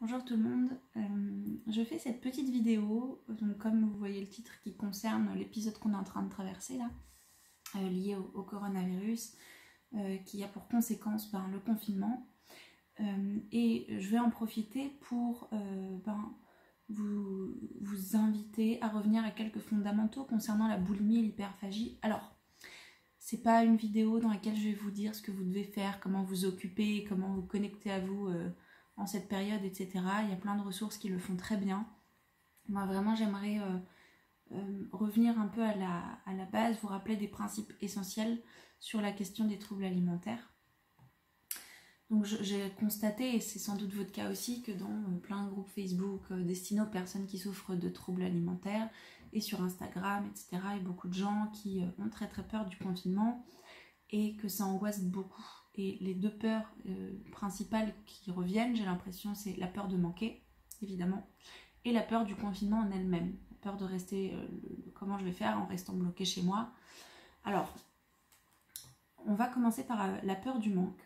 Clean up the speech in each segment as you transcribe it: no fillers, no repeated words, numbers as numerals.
Bonjour tout le monde, je fais cette petite vidéo, donc comme vous voyez le titre, qui concerne l'épisode qu'on est en train de traverser là, lié au coronavirus, qui a pour conséquence le confinement. Et je vais en profiter pour vous inviter à revenir à quelques fondamentaux concernant la boulimie et l'hyperphagie. Alors, c'est pas une vidéo dans laquelle je vais vous dire ce que vous devez faire, comment vous occuper, comment vous connecter à vous en cette période, etc. Il y a plein de ressources qui le font très bien. Moi, vraiment, j'aimerais revenir un peu à la base, vous rappeler des principes essentiels sur la question des troubles alimentaires. Donc, j'ai constaté, et c'est sans doute votre cas aussi, que dans plein de groupes Facebook destinés aux personnes qui souffrent de troubles alimentaires, et sur Instagram, etc., il y a beaucoup de gens qui ont très très peur du confinement et que ça angoisse beaucoup. Et les deux peurs principales qui reviennent, j'ai l'impression, c'est la peur de manquer, évidemment, et la peur du confinement en elle-même. La peur de rester, comment je vais faire en restant bloquée chez moi. Alors, on va commencer par la peur du manque.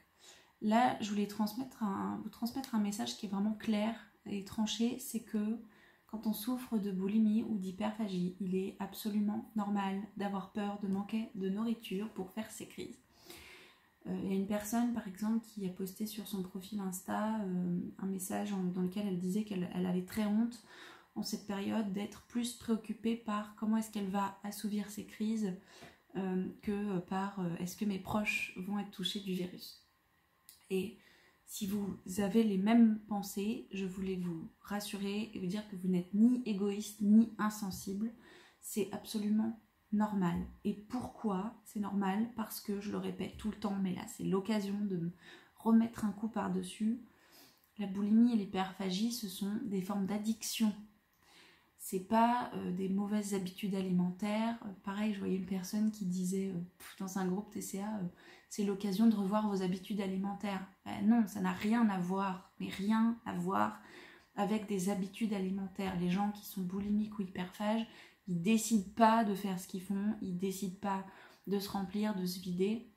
Là, je voulais vous transmettre un message qui est vraiment clair et tranché, c'est que quand on souffre de boulimie ou d'hyperphagie, il est absolument normal d'avoir peur de manquer de nourriture pour faire ses crises. Il y a une personne par exemple qui a posté sur son profil Insta un message dans lequel elle disait qu'elle avait très honte en cette période d'être plus préoccupée par comment est-ce qu'elle va assouvir ses crises que par est-ce que mes proches vont être touchés du virus. Et si vous avez les mêmes pensées, je voulais vous rassurer et vous dire que vous n'êtes ni égoïste ni insensible. C'est absolument normal. Et pourquoi c'est normal? Parce que, je le répète tout le temps, mais là c'est l'occasion de me remettre un coup par-dessus. La boulimie et l'hyperphagie, ce sont des formes d'addiction. C'est pas des mauvaises habitudes alimentaires. Pareil, je voyais une personne qui disait dans un groupe TCA, c'est l'occasion de revoir vos habitudes alimentaires. Non, ça n'a rien à voir, mais rien à voir avec des habitudes alimentaires. Les gens qui sont boulimiques ou hyperphages, ils décident pas de faire ce qu'ils font, ils décident pas de se remplir, de se vider,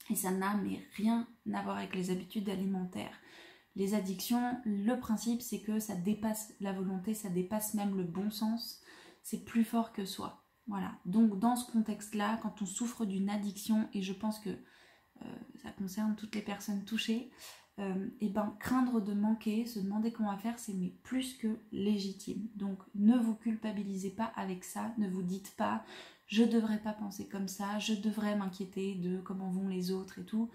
et ça n'a mais rien à voir avec les habitudes alimentaires. Les addictions, le principe c'est que ça dépasse la volonté, ça dépasse même le bon sens, c'est plus fort que soi. Voilà, donc dans ce contexte-là, quand on souffre d'une addiction, et je pense que ça concerne toutes les personnes touchées, et craindre de manquer, se demander comment faire, c'est mais plus que légitime. Donc ne vous culpabilisez pas avec ça, ne vous dites pas je devrais pas penser comme ça, je devrais m'inquiéter de comment vont les autres et tout.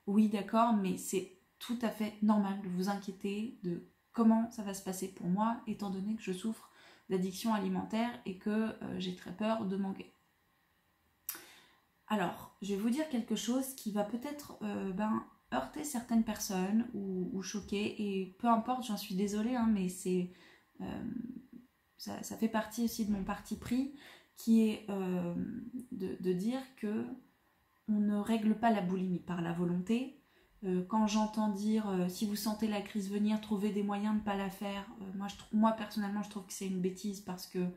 Oui d'accord, mais c'est tout à fait normal de vous inquiéter de comment ça va se passer pour moi, étant donné que je souffre d'addiction alimentaire et que j'ai très peur de manquer. Alors, je vais vous dire quelque chose qui va peut-être heurter certaines personnes ou choquer, et peu importe, j'en suis désolée, hein, mais ça fait partie aussi de mon parti pris, qui est de dire que on ne règle pas la boulimie par la volonté. Quand j'entends dire si vous sentez la crise venir, trouvez des moyens de ne pas la faire, moi personnellement je trouve que c'est une bêtise, parce que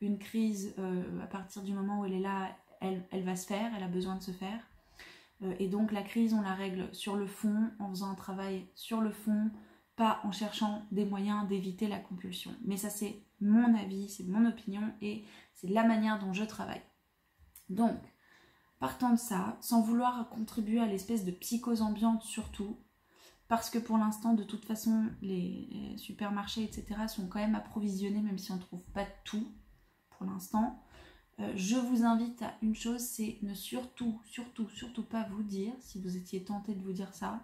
une crise, à partir du moment où elle est là, elle va se faire, elle a besoin de se faire. Et donc la crise, on la règle sur le fond, en faisant un travail sur le fond, pas en cherchant des moyens d'éviter la compulsion. Mais ça c'est mon avis, c'est mon opinion, et c'est la manière dont je travaille. Donc, partant de ça, sans vouloir contribuer à l'espèce de psychose ambiante surtout, parce que pour l'instant, de toute façon, les supermarchés, etc. sont quand même approvisionnés, même si on ne trouve pas tout pour l'instant. Je vous invite à une chose, c'est ne surtout pas vous dire, si vous étiez tenté de vous dire ça,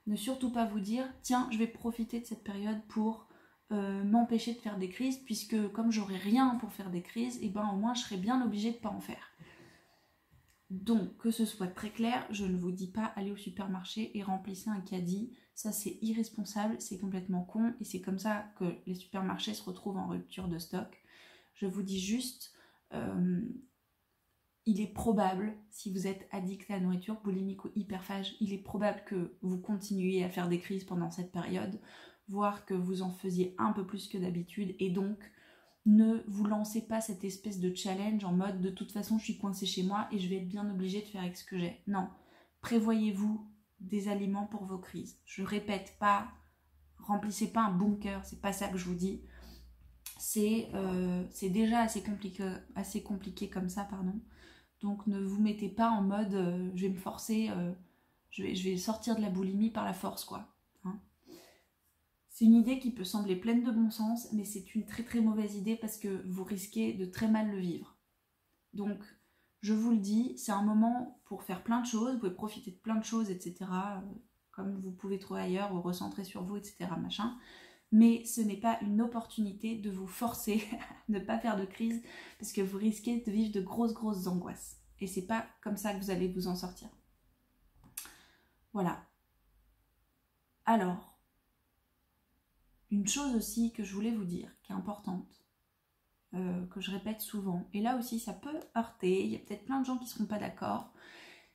ne surtout pas vous dire, tiens, je vais profiter de cette période pour m'empêcher de faire des crises, puisque comme j'aurai rien pour faire des crises, et au moins je serai bien obligée de ne pas en faire. Donc, que ce soit très clair, je ne vous dis pas allez au supermarché et remplissez un caddie, ça c'est irresponsable, c'est complètement con, et c'est comme ça que les supermarchés se retrouvent en rupture de stock. Je vous dis juste, il est probable, si vous êtes addict à la nourriture, boulimique ou hyperphage, il est probable que vous continuiez à faire des crises pendant cette période, voire que vous en faisiez un peu plus que d'habitude, et donc ne vous lancez pas cette espèce de challenge en mode de toute façon je suis coincée chez moi et je vais être bien obligée de faire avec ce que j'ai. Non, prévoyez-vous des aliments pour vos crises. Je répète, pas remplissez pas un bunker, c'est pas ça que je vous dis. C'est déjà assez compliqué comme ça, pardon. Donc ne vous mettez pas en mode je vais me forcer, je vais sortir de la boulimie par la force, quoi. Hein. C'est une idée qui peut sembler pleine de bon sens, mais c'est une très très mauvaise idée parce que vous risquez de très mal le vivre. Donc, je vous le dis, c'est un moment pour faire plein de choses, vous pouvez profiter de plein de choses, etc. Comme vous pouvez trouver ailleurs, vous recentrer sur vous, etc. machin. Mais ce n'est pas une opportunité de vous forcer à ne pas faire de crise parce que vous risquez de vivre de grosses angoisses. Et c'est pas comme ça que vous allez vous en sortir. Voilà. Alors, une chose aussi que je voulais vous dire, qui est importante, que je répète souvent, et là aussi ça peut heurter, il y a peut-être plein de gens qui ne seront pas d'accord,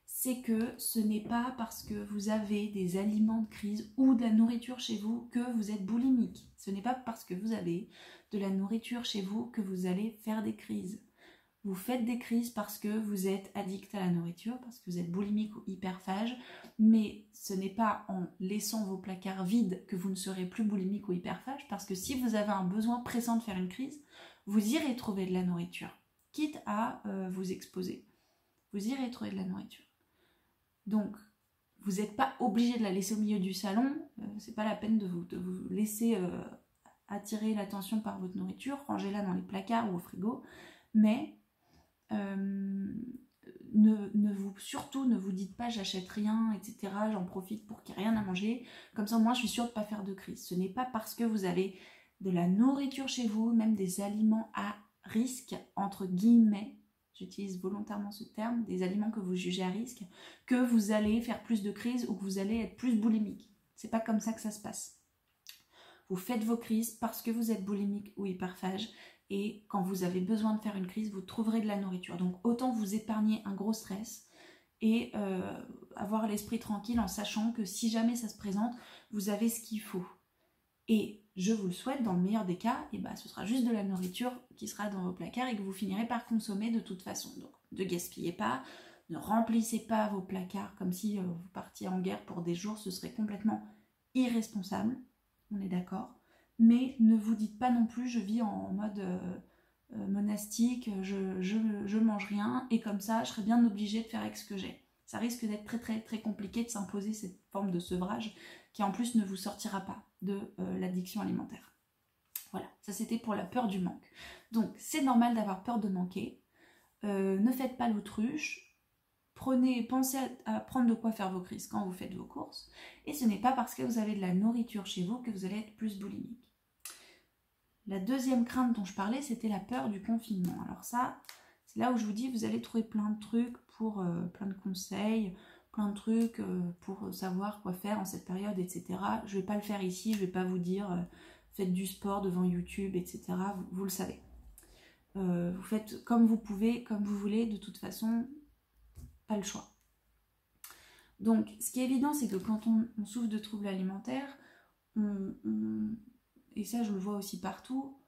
c'est que ce n'est pas parce que vous avez des aliments de crise ou de la nourriture chez vous que vous êtes boulimique. Ce n'est pas parce que vous avez de la nourriture chez vous que vous allez faire des crises. Vous faites des crises parce que vous êtes addict à la nourriture, parce que vous êtes boulimique ou hyperphage, mais ce n'est pas en laissant vos placards vides que vous ne serez plus boulimique ou hyperphage, parce que si vous avez un besoin pressant de faire une crise, vous irez trouver de la nourriture, quitte à vous exposer. Vous irez trouver de la nourriture. Donc, vous n'êtes pas obligé de la laisser au milieu du salon, c'est pas la peine de vous laisser attirer l'attention par votre nourriture, rangez-la dans les placards ou au frigo, mais surtout ne vous dites pas j'achète rien, etc. J'en profite pour qu'il n'y ait rien à manger. Comme ça, moi, je suis sûre de ne pas faire de crise. Ce n'est pas parce que vous avez de la nourriture chez vous, même des aliments à risque, entre guillemets, j'utilise volontairement ce terme, des aliments que vous jugez à risque, que vous allez faire plus de crise ou que vous allez être plus boulimique. C'est pas comme ça que ça se passe. Vous faites vos crises parce que vous êtes boulimique ou hyperphage. Et quand vous avez besoin de faire une crise, vous trouverez de la nourriture. Donc autant vous épargner un gros stress et avoir l'esprit tranquille en sachant que si jamais ça se présente, vous avez ce qu'il faut. Et je vous le souhaite, dans le meilleur des cas, et ce sera juste de la nourriture qui sera dans vos placards et que vous finirez par consommer de toute façon. Donc ne gaspillez pas, ne remplissez pas vos placards comme si vous partiez en guerre pour des jours, ce serait complètement irresponsable, on est d'accord. Mais ne vous dites pas non plus je vis en mode monastique, je mange rien et comme ça je serais bien obligée de faire avec ce que j'ai. Ça risque d'être très très très compliqué de s'imposer cette forme de sevrage qui en plus ne vous sortira pas de l'addiction alimentaire. Voilà, ça c'était pour la peur du manque. Donc c'est normal d'avoir peur de manquer, ne faites pas l'autruche, pensez à prendre de quoi faire vos crises quand vous faites vos courses, et ce n'est pas parce que vous avez de la nourriture chez vous que vous allez être plus boulimique. La deuxième crainte dont je parlais, c'était la peur du confinement. Alors ça, c'est là où je vous dis, vous allez trouver plein de trucs pour plein de conseils, plein de trucs pour savoir quoi faire en cette période, etc. Je ne vais pas le faire ici, je ne vais pas vous dire faites du sport devant YouTube, etc. Vous le savez. Vous faites comme vous pouvez, comme vous voulez, de toute façon, pas le choix. Donc, ce qui est évident, c'est que quand on souffre de troubles alimentaires, et ça je le vois aussi partout,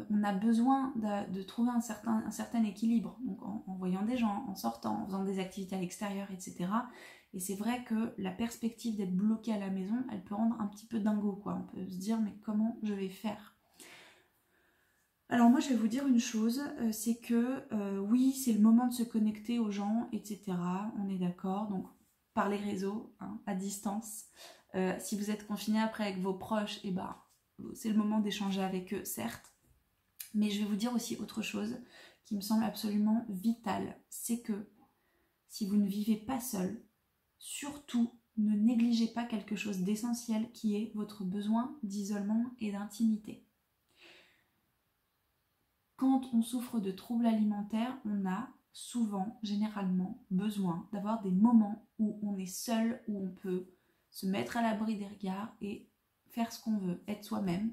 on a besoin de trouver un certain équilibre, donc en voyant des gens, en sortant, en faisant des activités à l'extérieur, etc. Et c'est vrai que la perspective d'être bloqué à la maison, elle peut rendre un petit peu dingo, quoi. On peut se dire, mais comment je vais faire ? Alors moi je vais vous dire une chose, c'est que oui, c'est le moment de se connecter aux gens, etc. On est d'accord, donc par les réseaux, hein, à distance. Si vous êtes confiné après avec vos proches, c'est le moment d'échanger avec eux, certes. Mais je vais vous dire aussi autre chose qui me semble absolument vitale, c'est que si vous ne vivez pas seul, surtout ne négligez pas quelque chose d'essentiel qui est votre besoin d'isolement et d'intimité. Quand on souffre de troubles alimentaires, on a souvent, généralement, besoin d'avoir des moments où on est seul, où on peut se mettre à l'abri des regards et faire ce qu'on veut, être soi-même,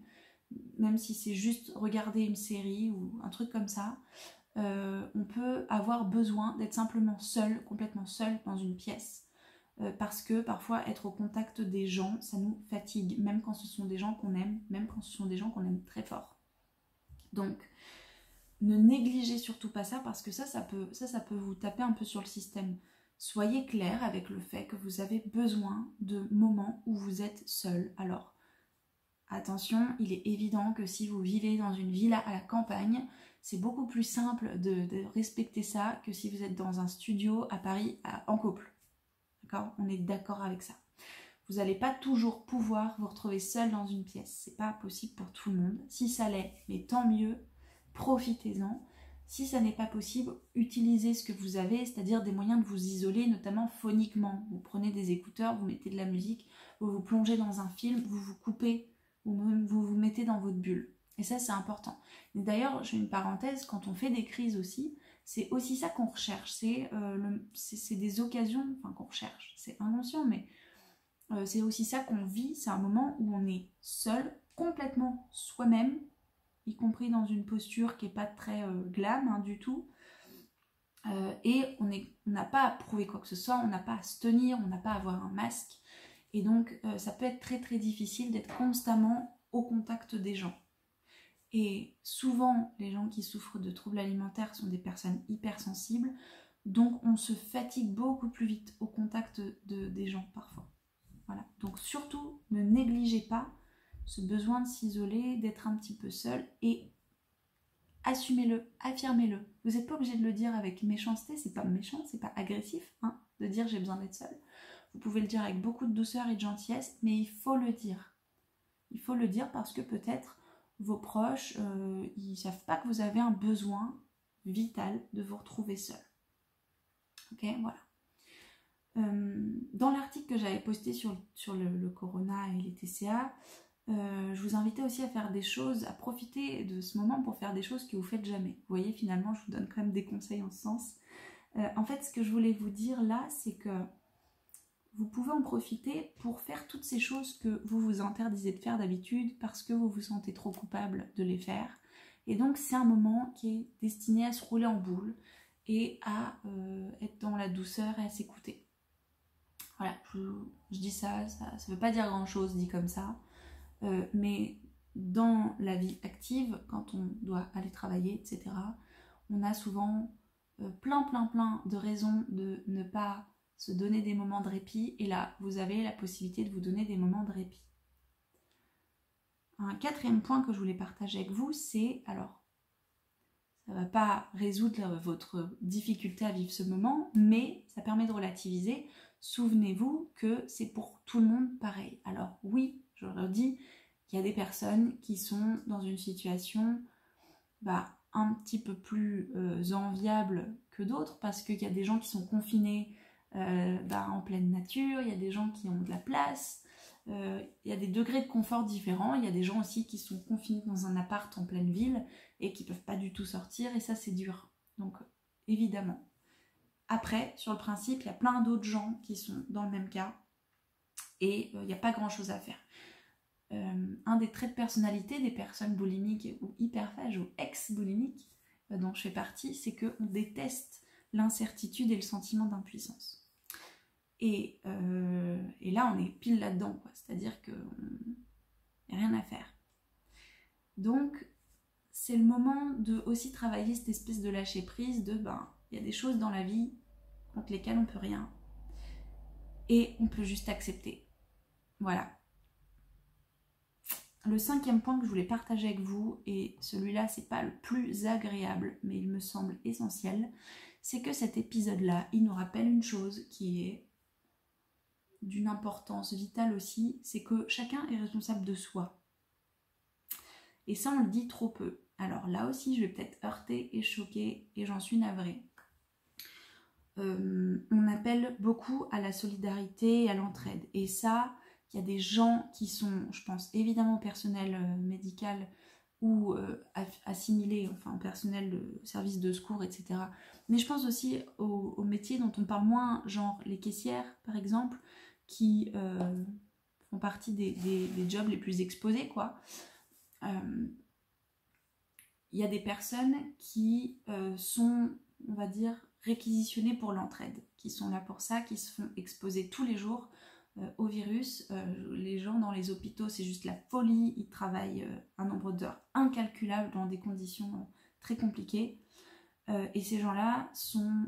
même si c'est juste regarder une série ou un truc comme ça. On peut avoir besoin d'être simplement seul, complètement seul dans une pièce, parce que parfois être au contact des gens, ça nous fatigue, même quand ce sont des gens qu'on aime, même quand ce sont des gens qu'on aime très fort. Donc, ne négligez surtout pas ça, parce que ça peut vous taper un peu sur le système. Soyez clair avec le fait que vous avez besoin de moments où vous êtes seul. Alors, attention, il est évident que si vous vivez dans une villa à la campagne, c'est beaucoup plus simple de respecter ça que si vous êtes dans un studio à Paris en couple. D'accord? On est d'accord avec ça. Vous n'allez pas toujours pouvoir vous retrouver seul dans une pièce. C'est pas possible pour tout le monde. Si ça l'est, mais tant mieux, profitez-en. Si ça n'est pas possible, utilisez ce que vous avez, c'est-à-dire des moyens de vous isoler, notamment phoniquement. Vous prenez des écouteurs, vous mettez de la musique, vous vous plongez dans un film, vous vous coupez, ou même vous vous mettez dans votre bulle. Et ça, c'est important. Et d'ailleurs, j'ai une parenthèse, quand on fait des crises aussi, c'est aussi ça qu'on recherche. C'est des occasions, enfin qu'on recherche, c'est inconscient, mais c'est aussi ça qu'on vit. C'est un moment où on est seul, complètement soi-même, y compris dans une posture qui n'est pas très glam hein, du tout. Et on n'a pas à prouver quoi que ce soit, on n'a pas à se tenir, on n'a pas à avoir un masque. Et donc, ça peut être très très difficile d'être constamment au contact des gens. Et souvent, les gens qui souffrent de troubles alimentaires sont des personnes hypersensibles, donc on se fatigue beaucoup plus vite au contact des gens parfois. Voilà. Donc surtout, ne négligez pas ce besoin de s'isoler, d'être un petit peu seul et assumez-le, affirmez-le. Vous n'êtes pas obligé de le dire avec méchanceté, c'est pas méchant, c'est pas agressif hein, de dire j'ai besoin d'être seul. Vous pouvez le dire avec beaucoup de douceur et de gentillesse, mais il faut le dire. Il faut le dire parce que peut-être vos proches, ils ne savent pas que vous avez un besoin vital de vous retrouver seul. Ok, voilà. Dans l'article que j'avais posté sur le corona et les TCA, je vous invitais aussi à faire des choses, à profiter de ce moment pour faire des choses que vous ne faites jamais. Vous voyez, finalement, je vous donne quand même des conseils en ce sens. En fait, ce que je voulais vous dire là, c'est que vous pouvez en profiter pour faire toutes ces choses que vous vous interdisez de faire d'habitude parce que vous vous sentez trop coupable de les faire. Et donc, c'est un moment qui est destiné à se rouler en boule et à être dans la douceur et à s'écouter. Voilà, je dis ça veut pas dire grand-chose dit comme ça, mais dans la vie active, quand on doit aller travailler, etc., on a souvent plein de raisons de ne pas se donner des moments de répit, et là, vous avez la possibilité de vous donner des moments de répit. Un quatrième point que je voulais partager avec vous, c'est, alors, ça ne va pas résoudre votre difficulté à vivre ce moment, mais ça permet de relativiser. Souvenez-vous que c'est pour tout le monde pareil. Alors oui, je le redis, il y a des personnes qui sont dans une situation un petit peu plus enviable que d'autres, parce qu'il y a des gens qui sont confinés en pleine nature, il y a des gens qui ont de la place, il y a des degrés de confort différents, il y a des gens aussi qui sont confinés dans un appart en pleine ville et qui ne peuvent pas du tout sortir, et ça c'est dur, donc évidemment. Après, sur le principe, il y a plein d'autres gens qui sont dans le même cas et il n'y a pas grand chose à faire. Un des traits de personnalité des personnes boulimiques ou hyperphages ou ex-boulimiques dont je fais partie, c'est qu'on déteste l'incertitude et le sentiment d'impuissance. Et là, on est pile là-dedans, quoi. C'est-à-dire qu'il n'y a rien à faire. Donc, c'est le moment de aussi travailler cette espèce de lâcher-prise de, il y a des choses dans la vie contre lesquelles on ne peut rien. Et on peut juste accepter. Voilà. Le cinquième point que je voulais partager avec vous, et celui-là, c'est pas le plus agréable, mais il me semble essentiel, c'est que cet épisode-là, il nous rappelle une chose qui est d'une importance vitale aussi, c'est que chacun est responsable de soi. Et ça, on le dit trop peu. Alors là aussi, je vais peut-être heurter et choquer, et j'en suis navrée. On appelle beaucoup à la solidarité et à l'entraide. Et ça, il y a des gens qui sont, je pense, évidemment au personnel médical ou assimilés, enfin au personnel de service de secours, etc. Mais je pense aussi aux métiers dont on parle moins, genre les caissières, par exemple, qui font partie des jobs les plus exposés, quoi. Il y a des personnes qui sont, on va dire, réquisitionnées pour l'entraide, qui sont là pour ça, qui se font exposer tous les jours au virus. Les gens dans les hôpitaux, c'est juste la folie, ils travaillent un nombre d'heures incalculable dans des conditions très compliquées. Et ces gens-là sont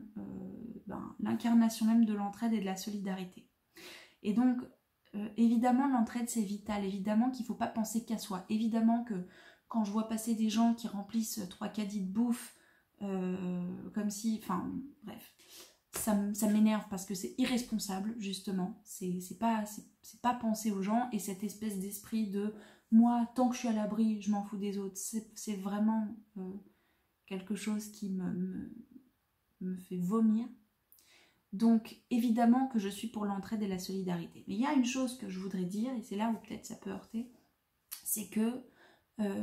l'incarnation même de l'entraide et de la solidarité. Et donc, Évidemment, l'entraide, c'est vital. Évidemment qu'il ne faut pas penser qu'à soi. Évidemment que quand je vois passer des gens qui remplissent 3 caddies de bouffe, comme si... Enfin, bref. Ça m'énerve parce que c'est irresponsable, justement. C'est pas penser aux gens. Et cette espèce d'esprit de moi, tant que je suis à l'abri, je m'en fous des autres. C'est vraiment quelque chose qui me fait vomir. Donc, évidemment que je suis pour l'entraide et la solidarité. Mais il y a une chose que je voudrais dire, et c'est là où peut-être ça peut heurter, c'est que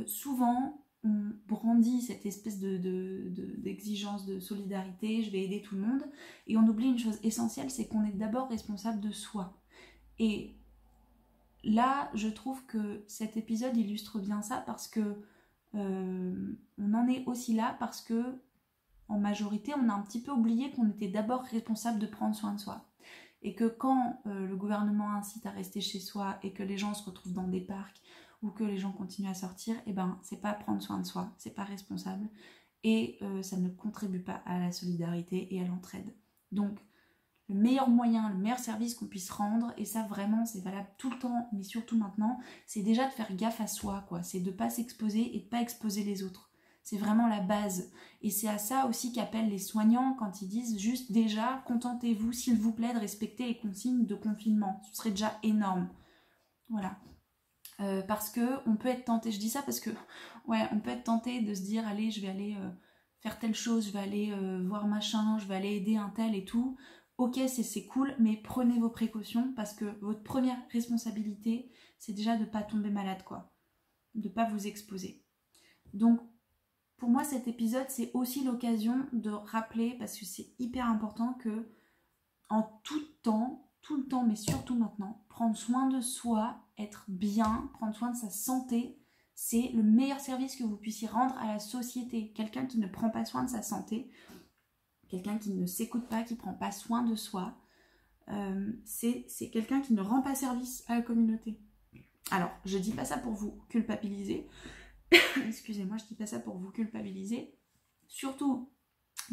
souvent, on brandit cette espèce d'exigence de solidarité, je vais aider tout le monde, et on oublie une chose essentielle, c'est qu'on est d'abord responsable de soi. Et là, je trouve que cet épisode illustre bien ça, parce que on en est aussi là, parce que en majorité, on a un petit peu oublié qu'on était d'abord responsable de prendre soin de soi. Et que quand le gouvernement incite à rester chez soi et que les gens se retrouvent dans des parcs ou que les gens continuent à sortir, eh ben, c'est pas prendre soin de soi, c'est pas responsable. Et ça ne contribue pas à la solidarité et à l'entraide. Donc, le meilleur moyen, le meilleur service qu'on puisse rendre, et ça vraiment c'est valable tout le temps, mais surtout maintenant, c'est déjà de faire gaffe à soi, quoi. C'est de pas s'exposer et de pas exposer les autres. C'est vraiment la base. Et c'est à ça aussi qu'appellent les soignants quand ils disent juste déjà, contentez-vous s'il vous plaît de respecter les consignes de confinement. Ce serait déjà énorme. Voilà. Parce que on peut être tenté, je dis ça parce que, ouais, on peut être tenté de se dire, allez, je vais aller faire telle chose, je vais aller voir machin, je vais aller aider un tel et tout. Ok, c'est cool, mais prenez vos précautions parce que votre première responsabilité, c'est déjà de ne pas tomber malade, quoi. De ne pas vous exposer. Donc, pour moi, cet épisode, c'est aussi l'occasion de rappeler, parce que c'est hyper important, que en tout le temps, mais surtout maintenant, prendre soin de soi, être bien, prendre soin de sa santé, c'est le meilleur service que vous puissiez rendre à la société. Quelqu'un qui ne prend pas soin de sa santé, quelqu'un qui ne s'écoute pas, qui ne prend pas soin de soi, c'est quelqu'un qui ne rend pas service à la communauté. Alors, je dis pas ça pour vous culpabiliser, excusez-moi, je dis pas ça pour vous culpabiliser. Surtout,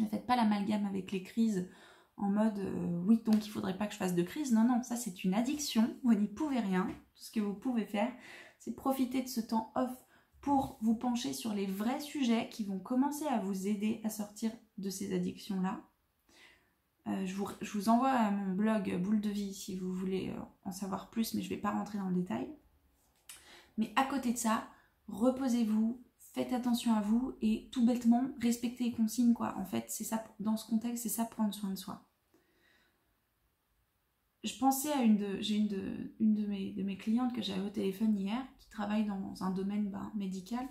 ne faites pas l'amalgame avec les crises en mode oui, donc il faudrait pas que je fasse de crise. Non, non, ça c'est une addiction, vous n'y pouvez rien. Tout ce que vous pouvez faire, c'est profiter de ce temps off pour vous pencher sur les vrais sujets qui vont commencer à vous aider à sortir de ces addictions-là. Je vous envoie à mon blog Boule de Vie si vous voulez en savoir plus, mais je ne vais pas rentrer dans le détail. Mais à côté de ça, reposez-vous, faites attention à vous et tout bêtement, respectez les consignes, quoi. En fait, c'est ça, dans ce contexte, c'est ça, prendre soin de soi. Je pensais à une de mes clientes que j'avais au téléphone hier, qui travaille dans un domaine médical.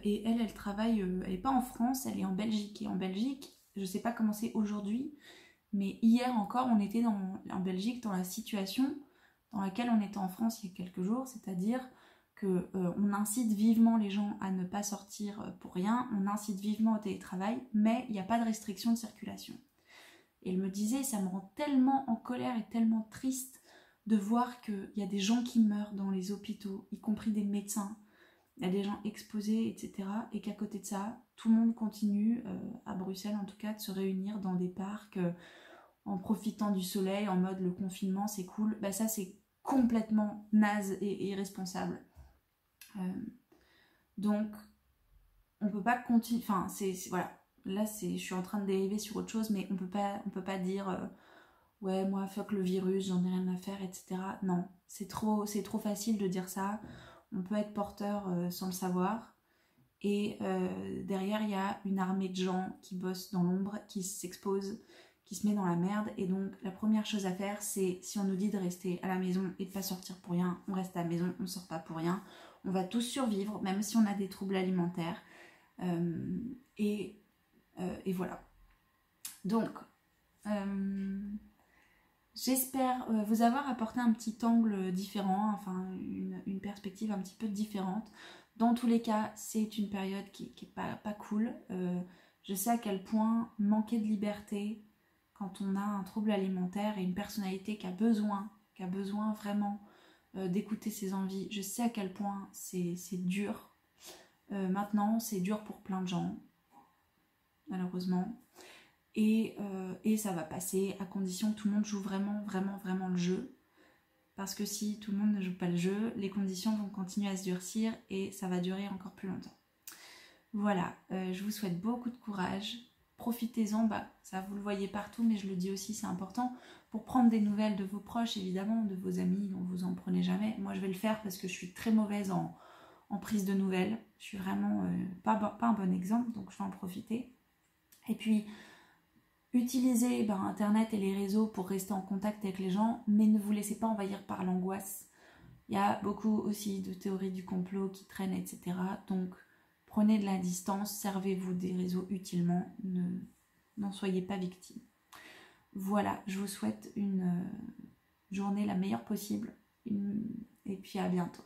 Et elle travaille, elle n'est pas en France, elle est en Belgique. Et en Belgique, je ne sais pas comment c'est aujourd'hui, mais hier encore, on était en Belgique dans la situation dans laquelle on était en France il y a quelques jours, c'est-à-dire qu'on incite vivement les gens à ne pas sortir pour rien, on incite vivement au télétravail, mais il n'y a pas de restriction de circulation. Et elle me disait, ça me rend tellement en colère et tellement triste de voir qu'il y a des gens qui meurent dans les hôpitaux, y compris des médecins, il y a des gens exposés, etc. Et qu'à côté de ça, tout le monde continue, à Bruxelles en tout cas, de se réunir dans des parcs en profitant du soleil, en mode le confinement c'est cool. Bah ça c'est complètement naze et irresponsable. Donc on peut pas continuer, enfin voilà, là je suis en train de dériver sur autre chose, mais on peut pas dire ouais moi fuck le virus, j'en ai rien à faire, etc. Non, c'est trop facile de dire ça. On peut être porteur sans le savoir. Et derrière, il y a une armée de gens qui bossent dans l'ombre, qui s'exposent, qui se met dans la merde. Et donc, la première chose à faire, c'est si on nous dit de rester à la maison et de pas sortir pour rien, on reste à la maison, on sort pas pour rien. On va tous survivre, même si on a des troubles alimentaires. Et voilà. Donc, j'espère vous avoir apporté un petit angle différent, enfin une perspective un petit peu différente. Dans tous les cas, c'est une période qui est pas cool. Je sais à quel point manquer de liberté quand on a un trouble alimentaire et une personnalité qui a besoin vraiment d'écouter ses envies, je sais à quel point c'est dur. Maintenant, c'est dur pour plein de gens, malheureusement. Et ça va passer à condition que tout le monde joue vraiment le jeu. parce que si tout le monde ne joue pas le jeu, les conditions vont continuer à se durcir et ça va durer encore plus longtemps. Voilà, je vous souhaite beaucoup de courage. Profitez-en, ça vous le voyez partout, mais je le dis aussi, c'est important pour prendre des nouvelles de vos proches, évidemment, de vos amis dont vous en prenez jamais. Moi, je vais le faire parce que je suis très mauvaise en prise de nouvelles. Je suis vraiment pas un bon exemple, donc je vais en profiter. Et puis, utilisez Internet et les réseaux pour rester en contact avec les gens, mais ne vous laissez pas envahir par l'angoisse. Il y a beaucoup aussi de théories du complot qui traînent, etc. Donc, prenez de la distance, servez-vous des réseaux utilement, n'en soyez pas victime. Voilà, je vous souhaite une journée la meilleure possible et puis à bientôt.